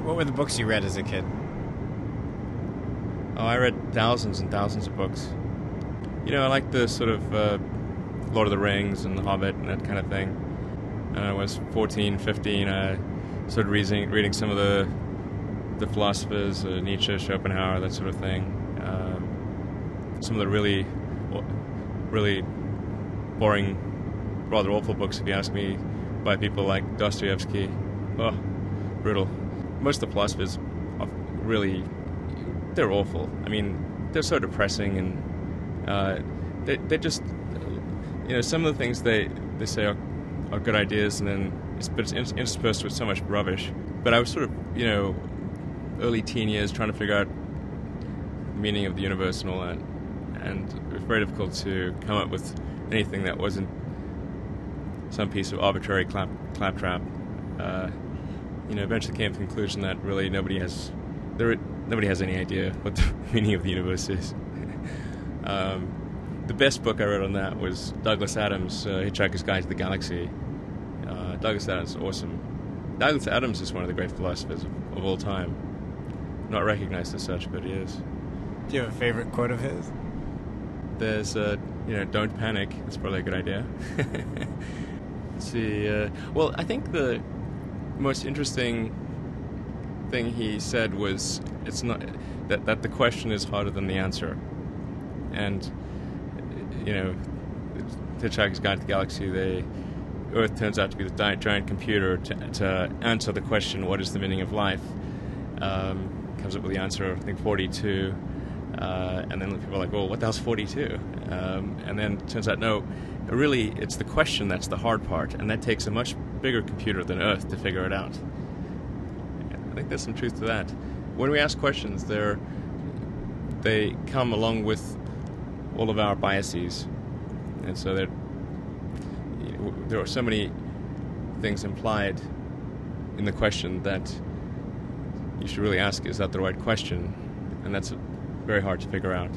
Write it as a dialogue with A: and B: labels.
A: What were the books you read as a kid?
B: Oh, I read thousands and thousands of books. I like the sort of Lord of the Rings and The Hobbit and that kind of thing. And I was 14, 15, I started reading some of the philosophers, Nietzsche, Schopenhauer, that sort of thing. Some of the really boring, rather awful books, if you ask me, by people like Dostoevsky. Oh, brutal. Most of the philosophers are really, they're awful. I mean, they're so depressing, and they just, some of the things they say are good ideas, and then it's interspersed with so much rubbish. But I was sort of, early teen years trying to figure out the meaning of the universe and all that, and it was very difficult to come up with anything that wasn't some piece of arbitrary claptrap. Eventually came to the conclusion that really nobody has any idea what the meaning of the universe is. The best book I read on that was Douglas Adams' Hitchhiker's Guide to the Galaxy. Douglas Adams is awesome. Douglas Adams is one of the great philosophers of all time. Not recognized as such, but he is.
A: Do you have a favorite quote of his?
B: There's, don't panic. That's probably a good idea. Let's see. Well, I think the most interesting thing he said was it's not that the question is harder than the answer. And Hitchhiker's Guide to the Galaxy, Earth turns out to be the giant computer to answer the question, what is the meaning of life? Comes up with the answer, I think 42. And then people are like, well, what the hell's 42? And then it turns out, no, really, it's the question that's the hard part, and that takes a much bigger computer than Earth to figure it out. I think there's some truth to that. When we ask questions, they come along with all of our biases, and so there are so many things implied in the question that you should really ask, is that the right question? And that's very hard to figure out.